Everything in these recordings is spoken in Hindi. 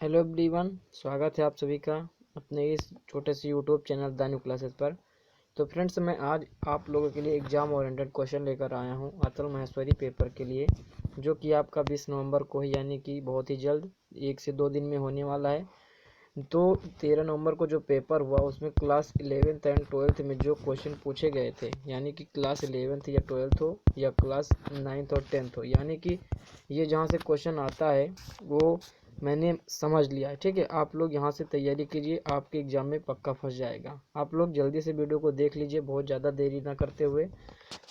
हेलो एवरीवन, स्वागत है आप सभी का अपने इस छोटे से YouTube channel the new classes पर। तो फ्रेंड्स, मैं आज आप लोगों के लिए एग्ज़ाम ओरिएंटेड क्वेश्चन लेकर आया हूं अतुल महेश्वरी पेपर के लिए, जो कि आपका 20 नवंबर को ही, यानी कि बहुत ही जल्द 1 से 2 दिन में होने वाला है। तो 13 नवंबर को जो पेपर हुआ उसमें क्लास 11th एंड 12th में जो क्वेश्चन पूछे गए थे, यानी कि क्लास 11th या 12th हो या क्लास 9th और 10th हो, यानी कि ये जहाँ से क्वेश्चन आता है वो मैंने समझ लिया है। ठीक है, आप लोग यहाँ से तैयारी कीजिए, आपके एग्जाम में पक्का फंस जाएगा। आप लोग जल्दी से वीडियो को देख लीजिए, बहुत ज़्यादा देरी ना करते हुए।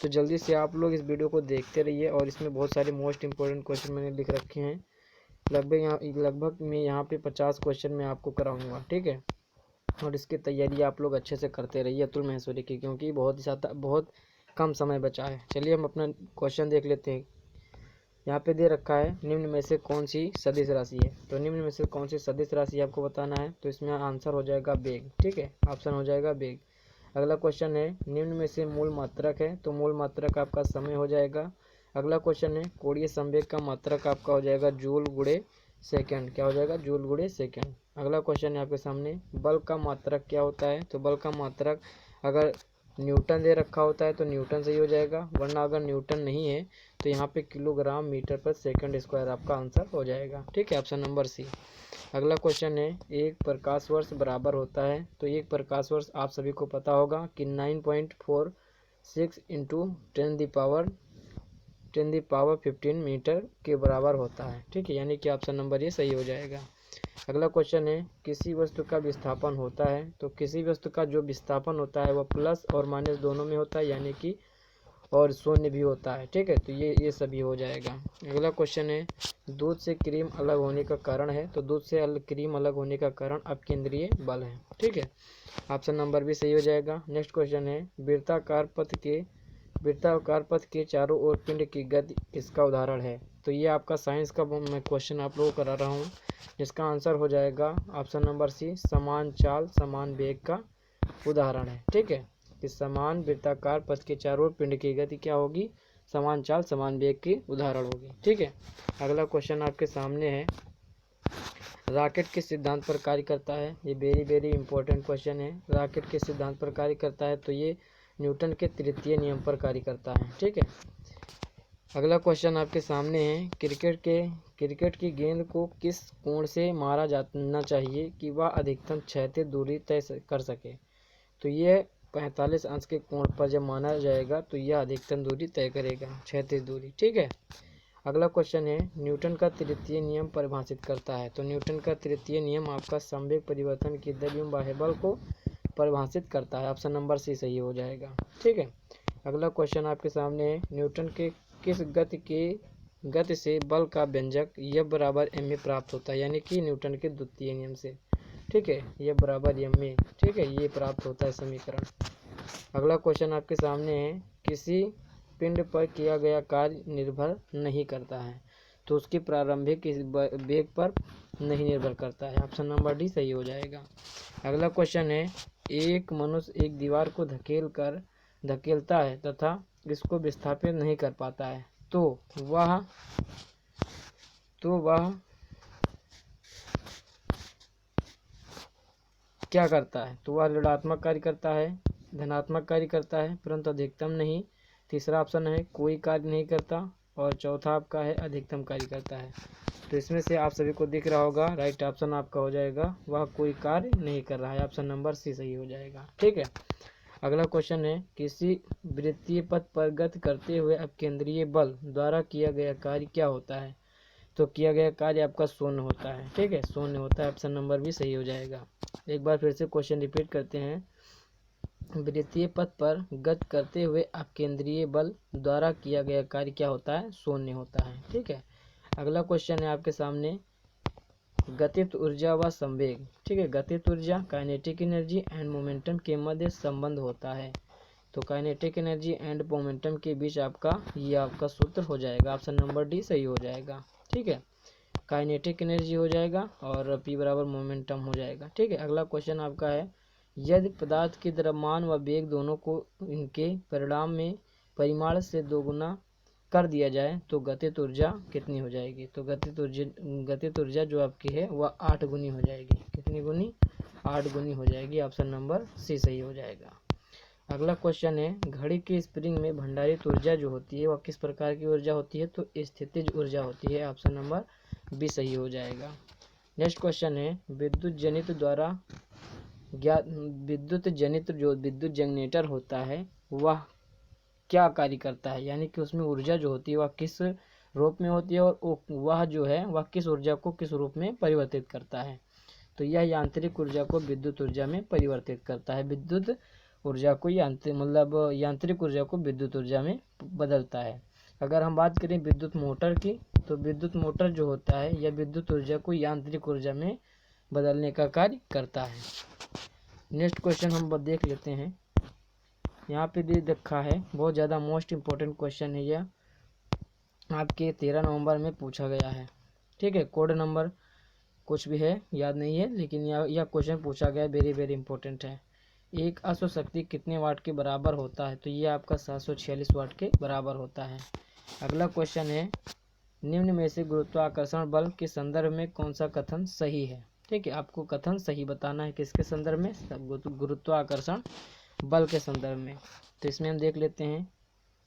तो जल्दी से आप लोग इस वीडियो को देखते रहिए, और इसमें बहुत सारे मोस्ट इंपॉर्टेंट क्वेश्चन मैंने लिख रखे हैं। लगभग मैं यहाँ पे 50 क्वेश्चन मैं आपको कराऊंगा। ठीक है, और इसकी तैयारी आप लोग अच्छे से करते रहिए अतुल महेश्वरी की, क्योंकि बहुत कम समय बचा है। चलिए हम अपना क्वेश्चन देख लेते हैं। यहाँ पे दे रखा है, निम्न में से कौन सी सदिश राशि है। तो निम्न में से कौन सी सदिश राशि आपको बताना है। तो इसमें आंसर हो जाएगा बेग। ठीक है, ऑप्शन हो जाएगा बेग। अगला क्वेश्चन है, निम्न में से मूल मात्रक है। तो मूल मात्रक आपका समय हो जाएगा। अगला क्वेश्चन है, कोणीय संवेग का मात्रक आपका हो जाएगा जूल गुणे सेकेंड। क्या हो जाएगा? जूल गुणे सेकेंड। अगला क्वेश्चन है आपके सामने, बल का मात्रक क्या होता है। तो बल का मात्रक अगर न्यूटन दे रखा होता है तो न्यूटन सही हो जाएगा, वरना अगर न्यूटन नहीं है तो यहाँ पे किलोग्राम मीटर पर सेकंड स्क्वायर आपका आंसर हो जाएगा। ठीक है, ऑप्शन नंबर सी। अगला क्वेश्चन है, एक प्रकाश वर्ष बराबर होता है। तो एक प्रकाश वर्ष आप सभी को पता होगा कि 9.46 इंटू 10 द पावर 15 मीटर के बराबर होता है। ठीक है, यानी कि ऑप्शन नंबर ये सही हो जाएगा। अगला क्वेश्चन है, किसी वस्तु का विस्थापन होता है। तो किसी वस्तु का जो विस्थापन होता है वह प्लस और माइनस दोनों में होता है, यानी कि और शून्य भी होता है। ठीक है, तो ये सभी हो जाएगा। अगला क्वेश्चन है, दूध से क्रीम अलग होने का कारण है। तो दूध से क्रीम अलग होने का कारण अपकेंद्रीय बल है। ठीक है, ऑप्शन नंबर भी सही हो जाएगा। नेक्स्ट क्वेश्चन है, वृत्ताकार पथ के चारों ओर पिंड की गति इसका उदाहरण है। तो ये आपका साइंस का मैं क्वेश्चन आप लोगों को करा रहा हूँ, जिसका आंसर हो जाएगा ऑप्शन नंबर सी, समान चाल समान वेग का उदाहरण है। ठीक है, इस समान वृत्ताकार पथ के चारों ओर पिंड की गति क्या होगी? समान चाल समान वेग की उदाहरण होगी। ठीक है, अगला क्वेश्चन आपके सामने है, रॉकेट किस सिद्धांत पर कार्य करता है। ये वेरी इंपॉर्टेंट क्वेश्चन है। रॉकेट किस सिद्धांत पर कार्य करता है। तो ये न्यूटन के तृतीय नियम पर कार्य करता है। ठीक है, अगला क्वेश्चन आपके सामने है, क्रिकेट की गेंद को किस कोण से मारा जाना चाहिए कि वह अधिकतम क्षैतिज दूरी तय कर सके। तो ये 45 अंश के कोण पर जब माना जाएगा तो यह अधिकतम दूरी तय करेगा, क्षैतिज दूरी। ठीक है, अगला क्वेश्चन है, न्यूटन का तृतीय नियम परिभाषित करता है। तो न्यूटन का तृतीय नियम आपका संवेग परिवर्तन की दर एवं बाह्य बल को परिभाषित करता है। ऑप्शन नंबर सी सही हो जाएगा। ठीक है, अगला क्वेश्चन आपके सामने है, न्यूटन के किस गति से बल का व्यंजक F बराबर ma प्राप्त होता है, यानी कि न्यूटन के द्वितीय नियम से। ठीक है, F बराबर ma। ठीक है, ये प्राप्त होता है समीकरण। अगला क्वेश्चन आपके सामने है, किसी पिंड पर किया गया कार्य निर्भर नहीं करता है। तो उसकी प्रारंभिक वेग पर नहीं निर्भर करता है। ऑप्शन नंबर डी सही हो जाएगा। अगला क्वेश्चन है, एक मनुष्य एक दीवार को धकेलता है तथा इसको विस्थापित नहीं कर पाता है। तो वह क्या करता है। तो वह ऋणात्मक कार्य करता है, धनात्मक कार्य करता है, परंतु अधिकतम नहीं। तीसरा ऑप्शन है कोई कार्य नहीं करता, और चौथा आपका है अधिकतम कार्य करता है। तो इसमें से आप सभी को दिख रहा होगा, राइट ऑप्शन आपका हो जाएगा वह कोई कार्य नहीं कर रहा है। ऑप्शन नंबर सी सही हो जाएगा। ठीक है, अगला क्वेश्चन है, किसी वृत्तीय पथ पर गति करते हुए अपकेंद्रीय बल द्वारा किया गया कार्य क्या होता है। तो किया गया कार्य आपका शून्य होता है। ठीक है, शून्य होता है। ऑप्शन नंबर भी सही हो जाएगा। एक बार फिर से क्वेश्चन रिपीट करते हैं, वृत्तीय पथ पर गति करते हुए अपकेंद्रीय बल द्वारा किया गया कार्य क्या होता है? शून्य होता है। ठीक है, अगला क्वेश्चन है आपके सामने, गतिज ऊर्जा व संवेग। ठीक है, गतिज ऊर्जा काइनेटिक एनर्जी एंड मोमेंटम के मध्य संबंध होता है। तो काइनेटिक एनर्जी एंड मोमेंटम के बीच ये आपका सूत्र हो जाएगा। ऑप्शन नंबर डी सही हो जाएगा। ठीक है, काइनेटिक एनर्जी हो जाएगा और P बराबर मोमेंटम हो जाएगा। ठीक है, अगला क्वेश्चन आपका है, यदि पदार्थ के द्रव्यमान व वेग दोनों को इनके परिमाण से दोगुना कर दिया जाए तो गतित ऊर्जा कितनी हो जाएगी? तो गतित ऊर्जा जो आपकी है वह 8 गुनी हो जाएगी। कितनी गुनी? 8 गुनी हो जाएगी। ऑप्शन नंबर सी सही हो जाएगा। अगला क्वेश्चन है, घड़ी की स्प्रिंग में भंडारित ऊर्जा जो होती है वह किस प्रकार की ऊर्जा होती है? तो स्थितिज ऊर्जा होती है। ऑप्शन नंबर बी सही हो जाएगा। नेक्स्ट क्वेश्चन है, विद्युत जनित जो विद्युत जनरेटर होता है वह क्या कार्य करता है? यानी कि उसमें ऊर्जा जो होती है वह किस रूप में होती है और वह जो है वह किस ऊर्जा को किस रूप में परिवर्तित करता है? तो यह यांत्रिक ऊर्जा को विद्युत ऊर्जा में परिवर्तित करता है। विद्युत ऊर्जा को यांत्रिक ऊर्जा को विद्युत ऊर्जा में बदलता है। अगर हम बात करें विद्युत मोटर की, तो विद्युत मोटर जो होता है यह विद्युत ऊर्जा को यांत्रिक ऊर्जा में बदलने का कार्य करता है। नेक्स्ट क्वेश्चन हम देख लेते हैं। यहाँ पे दे रखा है, बहुत ज़्यादा मोस्ट इम्पोर्टेंट क्वेश्चन है यह, आपके 13 नवंबर में पूछा गया है। ठीक है, कोड नंबर कुछ भी है याद नहीं है, लेकिन यह क्वेश्चन पूछा गया, वेरी वेरी इंपॉर्टेंट है। एक अश्व शक्ति कितने वाट के बराबर होता है? तो ये आपका 746 वाट के बराबर होता है। अगला क्वेश्चन है, निम्न में से गुरुत्वाकर्षण बल के संदर्भ में कौन सा कथन सही है? ठीक है, आपको कथन सही बताना है। किसके संदर्भ में? गुरुत्वाकर्षण बल के संदर्भ में। तो इसमें हम देख लेते हैं,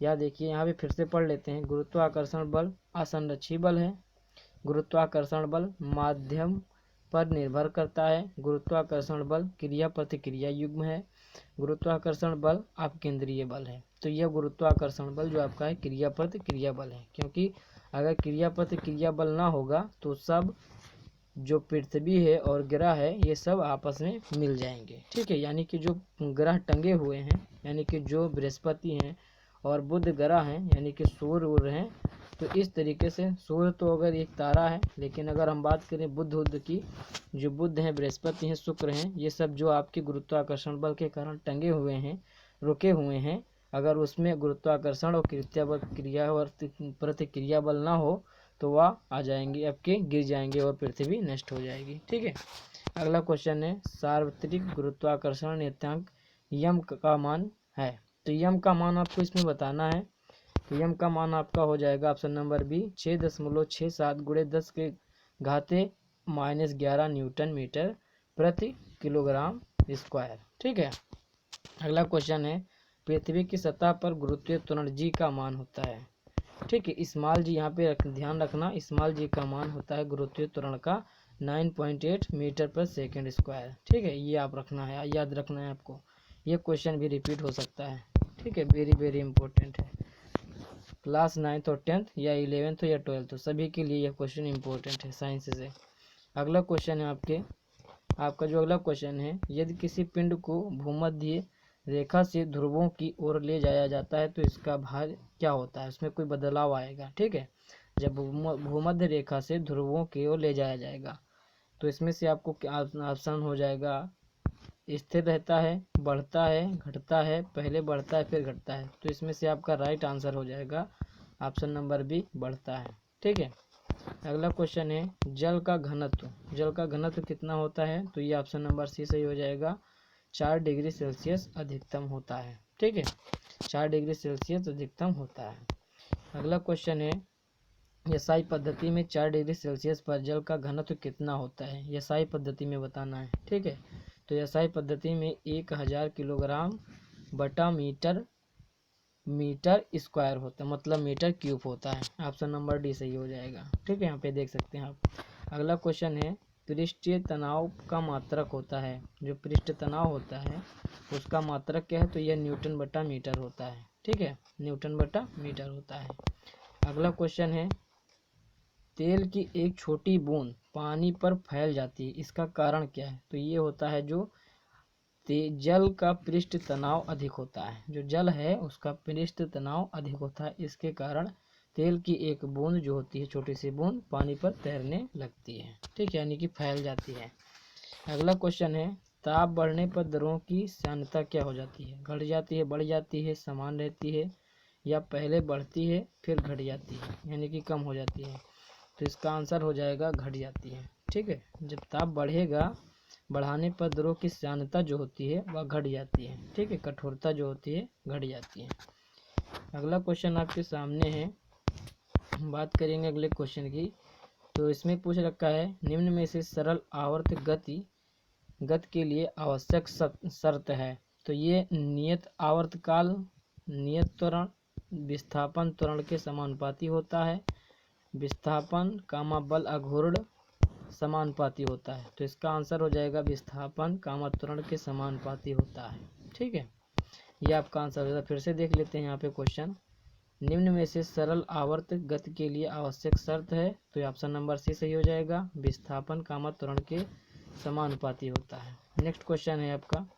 या देखिए यहाँ पे फिर से पढ़ लेते हैं। गुरुत्वाकर्षण बल असंरक्षी बल है। गुरुत्वाकर्षण बल माध्यम पर निर्भर करता है। गुरुत्वाकर्षण बल क्रिया प्रतिक्रिया युग्म है। गुरुत्वाकर्षण बल अपकेंद्रीय बल है। तो यह गुरुत्वाकर्षण बल जो आपका है क्रिया प्रतिक्रिया बल है, क्योंकि अगर क्रिया प्रतिक्रिया बल ना होगा तो सब जो पृथ्वी है और ग्रह है ये सब आपस में मिल जाएंगे। ठीक है, यानी कि जो ग्रह टंगे हुए हैं, यानी कि जो बृहस्पति हैं और बुध ग्रह हैं, यानी कि सूर्य उड़ हैं, तो इस तरीके से सूर्य तो अगर एक तारा है, लेकिन अगर हम बात करें बुध की, जो बुध हैं, बृहस्पति हैं, शुक्र हैं, ये सब जो आपके गुरुत्वाकर्षण बल के कारण टंगे हुए हैं, रुके हुए हैं, अगर उसमें गुरुत्वाकर्षण और क्रिया और प्रतिक्रिया बल ना हो तो वह आ जाएंगे, आपके गिर जाएंगे और पृथ्वी नष्ट हो जाएगी। ठीक है, अगला क्वेश्चन है, सार्वत्रिक गुरुत्वाकर्षण नियतांक यम का मान है। तो यम का मान आपको इसमें बताना है। तो यम का मान आपका हो जाएगा ऑप्शन नंबर बी 6.67 गुणे 10 के घाते -11 न्यूटन मीटर प्रति किलोग्राम स्क्वायर। ठीक है, अगला क्वेश्चन है, पृथ्वी की सतह पर गुरुत्वीय त्वरण जी का मान होता है। ठीक है, स्मॉल जी यहाँ पे ध्यान रखना, स्मॉल जी का मान होता है गुरुत्वीय त्वरण का 9.8 मीटर पर सेकंड स्क्वायर। ठीक है, ये आप रखना है, याद रखना है आपको। ये क्वेश्चन भी रिपीट हो सकता है। ठीक है, वेरी वेरी इंपॉर्टेंट है। क्लास 9th और 10th या 11th हो या 12th हो, सभी के लिए यह क्वेश्चन इंपॉर्टेंट है साइंस से। अगला क्वेश्चन है आपका जो अगला क्वेश्चन है, यदि किसी पिंड को भूमध्य रेखा से ध्रुवों की ओर ले जाया जाता है तो इसका भार क्या होता है? उसमें कोई बदलाव आएगा। ठीक है, जब भूमध्य रेखा से ध्रुवों की ओर ले जाया जाएगा तो इसमें से आपको क्या ऑप्शन हो जाएगा? स्थिर रहता है, बढ़ता है, घटता है, पहले बढ़ता है फिर घटता है। तो इसमें से आपका राइट आंसर हो जाएगा ऑप्शन नंबर बी, बढ़ता है। ठीक है, अगला क्वेश्चन है, जल का घनत्व कितना होता है? तो ये ऑप्शन नंबर सी सही हो जाएगा, 4 डिग्री सेल्सियस अधिकतम होता है। ठीक है, 4 डिग्री सेल्सियस अधिकतम होता है। अगला क्वेश्चन है, एसआई पद्धति में 4 डिग्री सेल्सियस पर जल का घनत्व कितना होता है? एसआई पद्धति में बताना है। ठीक है, तो एसआई पद्धति में 1000 किलोग्राम बटा मीटर स्क्वायर होता है, मतलब मीटर क्यूब होता है। ऑप्शन नंबर डी सही हो जाएगा। ठीक है, यहाँ पे देख सकते हैं आप। अगला क्वेश्चन है, पृष्ठीय तनाव का मात्रक होता है, जो पृष्ठ तनाव होता है उसका मात्रक क्या है? तो यह न्यूटन बटा मीटर होता है। ठीक है, न्यूटन बटा मीटर होता है। अगला क्वेश्चन है, तेल की एक छोटी बूंद पानी पर फैल जाती है, इसका कारण क्या है? तो ये होता है जो जल का पृष्ठ तनाव अधिक होता है, जो जल है उसका पृष्ठ तनाव अधिक होता है, इसके कारण तेल की एक बूंद जो होती है, छोटी सी बूंद, पानी पर तैरने लगती है। ठीक है, यानी कि फैल जाती है। अगला क्वेश्चन है, ताप बढ़ने पर द्रवों की सांद्रता क्या हो जाती है? घट जाती है, बढ़ जाती है, समान रहती है, या पहले बढ़ती है फिर घट जाती है, यानी कि कम हो जाती है? तो इसका आंसर हो जाएगा घट जाती है। ठीक है, जब ताप बढ़ेगा, बढ़ाने पर द्रव की सांद्रता जो होती है वह घट जाती है। ठीक है, कठोरता जो होती है घट जाती है। अगला क्वेश्चन आपके सामने है, बात करेंगे अगले क्वेश्चन की। तो इसमें पूछ रखा है निम्न में से सरल आवर्त गति के लिए आवश्यक शर्त है। तो ये नियत आवर्तकाल नियत त्वरण विस्थापन त्वरण के समानुपाती होता है। विस्थापन कामा बल अघूर्ण समानुपाती होता है। तो इसका आंसर हो जाएगा विस्थापन कामा त्वरण के समानुपाती होता है। ठीक है, ये आपका आंसर होगा। फिर से देख लेते हैं यहाँ पे क्वेश्चन। निम्न में से सरल आवर्त गति के लिए आवश्यक शर्त है। तो ऑप्शन नंबर सी सही हो जाएगा, विस्थापन कामा त्वरण के समानुपाती होता है। नेक्स्ट क्वेश्चन है आपका,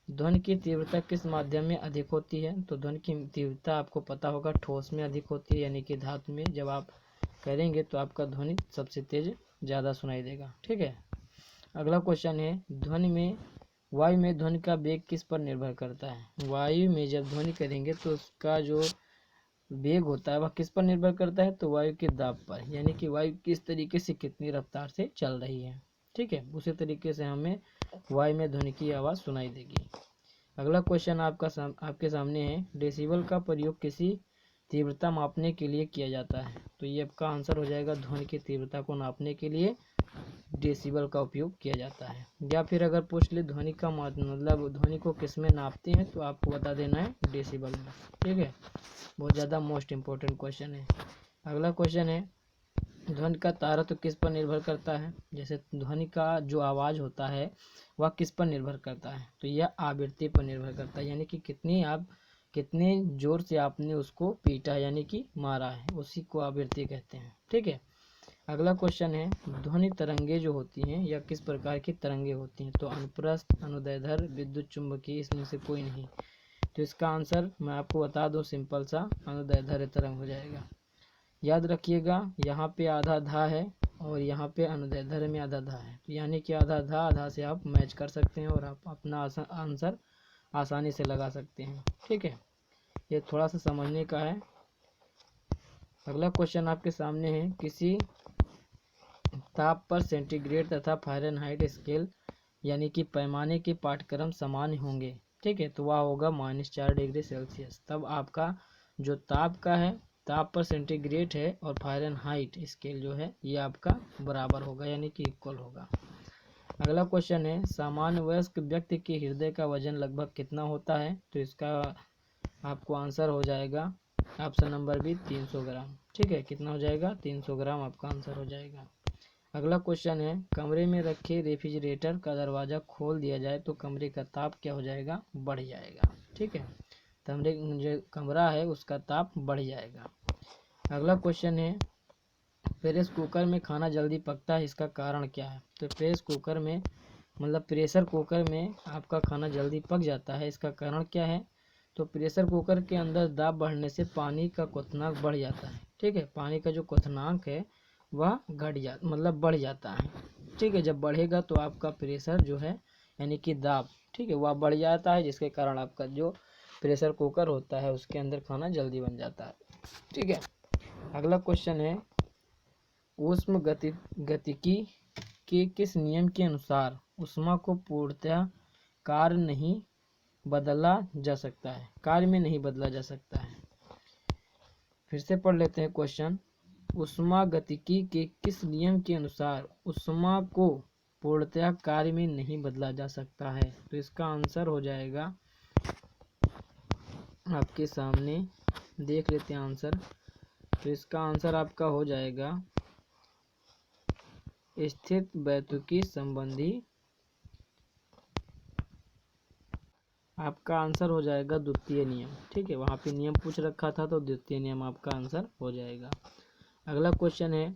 ध्वनि की तीव्रता किस माध्यम में अधिक होती है। तो ध्वनि की तीव्रता आपको पता होगा ठोस में अधिक होती है, यानी कि धातु में जब आप करेंगे तो आपका ध्वनि सबसे तेज ज़्यादा सुनाई देगा। ठीक है, अगला क्वेश्चन है वायु में ध्वनि का वेग किस पर निर्भर करता है। वायु में जब ध्वनि करेंगे तो उसका जो वेग होता है वह किस पर निर्भर करता है। तो वायु के दाब पर, यानी कि वायु किस तरीके से कितनी रफ्तार से चल रही है। ठीक है, उसी तरीके से हमें वायु में ध्वनि की आवाज़ सुनाई देगी। अगला क्वेश्चन आपके सामने है, डेसिबल का प्रयोग किसी तीव्रता मापने के लिए किया जाता है। तो ये आपका आंसर हो जाएगा, ध्वनि की तीव्रता को नापने के लिए डेसिबल का उपयोग किया जाता है। या फिर अगर पूछ ले ध्वनि का मतलब ध्वनि को किस में नापते हैं, तो आपको बता देना है डेसिबल में। ठीक है, बहुत ज़्यादा मोस्ट इम्पोर्टेंट क्वेश्चन है। अगला क्वेश्चन है, ध्वनि का तारतम्य किस पर निर्भर करता है। जैसे ध्वनि का जो आवाज़ होता है वह किस पर निर्भर करता है। तो यह आवृत्ति पर निर्भर करता है, यानी कि कितने जोर से आपने उसको पीटा यानी कि मारा है, उसी को आवृत्ति कहते हैं। ठीक है, अगला क्वेश्चन है, ध्वनि तरंगे जो होती हैं या किस प्रकार की तरंगे होती हैं। तो अनुप्रस्थ, अनुदैर्ध्य, विद्युत चुंबकीय, इसमें से कोई नहीं। तो इसका आंसर मैं आपको बता दूं, सिंपल सा अनुदैर्ध्य तरंग हो जाएगा। याद रखिएगा, यहाँ पे आधा धा है और यहाँ पे अनुदैर्ध्य में आधा धा है, तो यानी कि आधा धा आधा से आप मैच कर सकते हैं और आप अपना आंसर आसानी से लगा सकते हैं। ठीक है, ये थोड़ा सा समझने का है। अगला क्वेश्चन आपके सामने है, किसी ताप पर सेंटीग्रेड तथा फ़ारेनहाइट स्केल यानी कि पैमाने के पाठ्यक्रम समान होंगे। ठीक है, तो वह होगा -4 डिग्री सेल्सियस। तब आपका जो ताप पर सेंटीग्रेड है और फ़ारेनहाइट स्केल जो है ये आपका बराबर होगा, यानी कि इक्वल होगा। अगला क्वेश्चन है, सामान्य वयस्क व्यक्ति के हृदय का वजन लगभग कितना होता है। तो इसका आपको आंसर हो जाएगा ऑप्शन नंबर बी 300 ग्राम। ठीक है, कितना हो जाएगा 300 ग्राम आपका आंसर हो जाएगा। अगला क्वेश्चन है, कमरे में रखे रेफ्रिजरेटर का दरवाज़ा खोल दिया जाए तो कमरे का ताप क्या हो जाएगा, बढ़ जाएगा। ठीक है, जो कमरा है उसका ताप बढ़ जाएगा। अगला क्वेश्चन है, प्रेशर कुकर में खाना जल्दी पकता है, इसका कारण क्या है। तो प्रेशर कुकर में आपका खाना जल्दी पक जाता है, इसका कारण क्या है। तो प्रेशर कुकर के अंदर दाब बढ़ने से पानी का क्वथनांक बढ़ जाता है। ठीक है, पानी का जो क्वथनांक है वह बढ़ जाता है। ठीक है, जब बढ़ेगा तो आपका प्रेशर जो है यानी कि दाब, ठीक है, वह बढ़ जाता है, जिसके कारण आपका जो प्रेशर कुकर होता है उसके अंदर खाना जल्दी बन जाता है। ठीक है, अगला क्वेश्चन है, ऊष्म गतिकी के किस नियम के अनुसार ऊष्मा को पूर्णतः कार्य में नहीं बदला जा सकता है। फिर से पढ़ लेते हैं क्वेश्चन, ऊष्मा गतिकी के किस नियम के अनुसार ऊष्मा को पूर्णतः कार्य में नहीं बदला जा सकता है। तो इसका आंसर हो जाएगा, आपके सामने देख लेते हैं आंसर। तो इसका आंसर आपका हो जाएगा स्थिर वैद्युतिकी संबंधी, आपका आंसर हो जाएगा द्वितीय नियम। ठीक है, वहाँ पे नियम पूछ रखा था तो द्वितीय नियम आपका आंसर हो जाएगा। अगला क्वेश्चन है,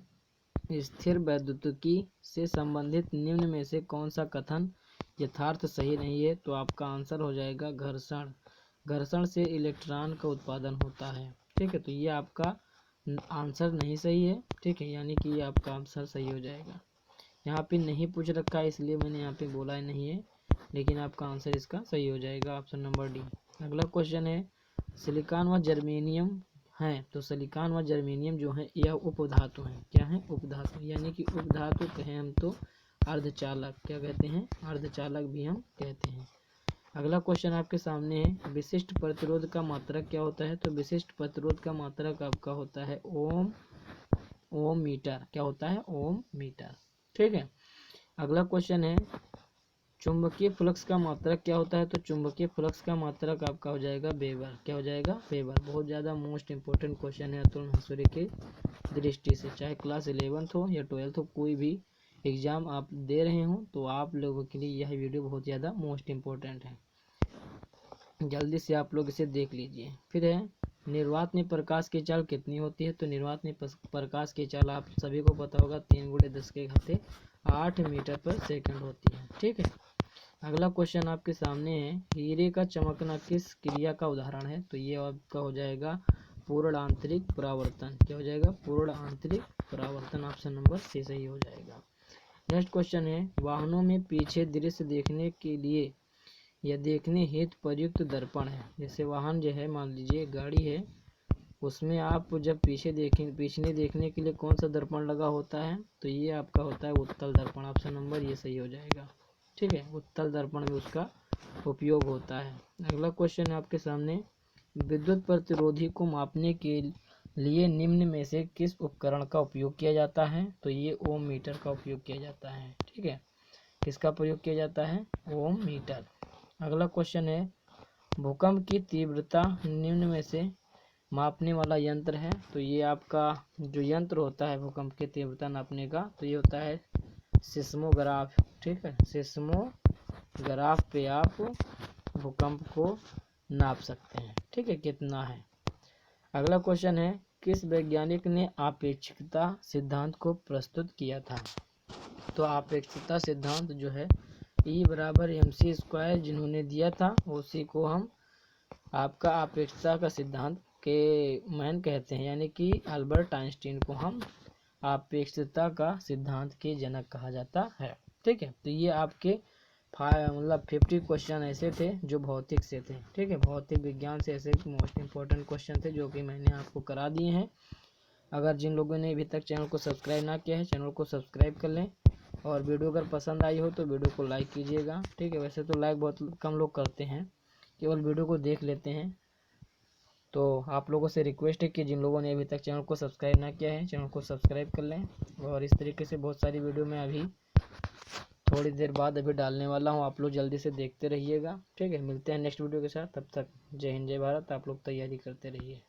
स्थिर वैद्युतिकी से संबंधित निम्न में से कौन सा कथन यथार्थ सही नहीं है। तो आपका आंसर हो जाएगा घर्षण से इलेक्ट्रॉन का उत्पादन होता है। ठीक है, तो ये आपका आंसर नहीं सही है। ठीक है, यानी कि ये आपका आंसर सही हो जाएगा। यहाँ पे नहीं पूछ रखा है इसलिए मैंने यहाँ पे बोला नहीं है, लेकिन आपका आंसर इसका सही हो जाएगा ऑप्शन नंबर डी। अगला क्वेश्चन है, सिलिकॉन व जर्मेनियम हैं। तो सिलिकॉन व जर्मेनियम जो है यह उपधातु हैं। क्या है, उपधातु, यानी कि उपधातु कहें हम तो अर्धचालक, क्या कहते हैं, अर्धचालक भी हम कहते हैं। अगला क्वेश्चन आपके सामने है, विशिष्ट प्रतिरोध का मात्रक क्या होता है। तो विशिष्ट प्रतिरोध का मात्रक आपका होता है ओम ओम मीटर। क्या होता है? ओम मीटर। ठीक है। अगला क्वेश्चन है चुंबकीय फ्लक्स का मात्रक क्या होता है? तो चुंबकीय फ्लक्स का मात्रक आपका हो जाएगा वेबर। क्या हो जाएगा? वेबर। बहुत ज़्यादा मोस्ट इंपॉर्टेंट क्वेश्चन है अतुल माहेश्वरी की दृष्टि से। चाहे क्लास 11th हो या 12th हो, कोई भी एग्जाम आप दे रहे हो तो आप लोगों के लिए यह वीडियो बहुत ज़्यादा मोस्ट इम्पोर्टेंट है। जल्दी से आप लोग इसे देख लीजिए। फिर है निर्वात में प्रकाश की चाल कितनी होती है? तो निर्वात में प्रकाश की चाल आप सभी को पता होगा 3 × 10⁻8 मीटर पर सेकंड होती है। ठीक है। अगला क्वेश्चन आपके सामने है हीरे का चमकना किस क्रिया का उदाहरण है? तो ये आपका हो जाएगा पूर्ण आंतरिक परावर्तन। क्या हो जाएगा? पूर्ण आंतरिक परावर्तन। ऑप्शन नंबर सी सही हो जाएगा। नेक्स्ट क्वेश्चन है वाहनों में पीछे दृश्य देखने के लिए या देखने हेतु प्रयुक्त दर्पण है। जैसे वाहन जो है, मान लीजिए गाड़ी है, उसमें आप जब पीछे देखने के लिए कौन सा दर्पण लगा होता है? तो ये आपका होता है उत्तल दर्पण। ऑप्शन नंबर ये सही हो जाएगा। ठीक है। उत्तल दर्पण में उसका उपयोग होता है। अगला क्वेश्चन है आपके सामने विद्युत प्रतिरोधी को मापने के लिए निम्न में से किस उपकरण का उपयोग किया जाता है? तो ये ओम मीटर का उपयोग किया जाता है। ठीक है। किसका प्रयोग किया जाता है? ओम मीटर। अगला क्वेश्चन है भूकंप की तीव्रता निम्न में से मापने वाला यंत्र है। तो ये आपका जो यंत्र होता है भूकंप की तीव्रता नापने का, तो ये होता है सिस्मोग्राफ। ठीक है। सिस्मोग्राफ पे आप भूकंप को नाप सकते हैं। ठीक है, कितना है। अगला क्वेश्चन है किस वैज्ञानिक ने आपेक्षिकता सिद्धांत को प्रस्तुत किया था? तो आपेक्षिकता सिद्धांत जो है E = mc² जिन्होंने दिया था, उसी को हम आपका अपेक्षता का सिद्धांत के मैन कहते हैं, यानी कि अल्बर्ट आइंस्टीन को हम अपेक्षता का सिद्धांत के जनक कहा जाता है। ठीक है। तो ये आपके 50 क्वेश्चन ऐसे थे जो भौतिक से थे। ठीक है। भौतिक विज्ञान से ऐसे मोस्ट इंपॉर्टेंट क्वेश्चन थे जो कि मैंने आपको करा दिए हैं। अगर जिन लोगों ने अभी तक चैनल को सब्सक्राइब ना किया है, चैनल को सब्सक्राइब कर लें, और वीडियो अगर पसंद आई हो तो वीडियो को लाइक कीजिएगा। ठीक है। वैसे तो लाइक बहुत कम लोग करते हैं, केवल वीडियो को देख लेते हैं। तो आप लोगों से रिक्वेस्ट है कि जिन लोगों ने अभी तक चैनल को सब्सक्राइब ना किया है, चैनल को सब्सक्राइब कर लें। और इस तरीके से बहुत सारी वीडियो मैं अभी थोड़ी देर बाद अभी डालने वाला हूँ, आप लोग जल्दी से देखते रहिएगा। ठीक है। मिलते हैं नेक्स्ट वीडियो के साथ, तब तक जय हिंद जय भारत। आप लोग तैयारी करते रहिए।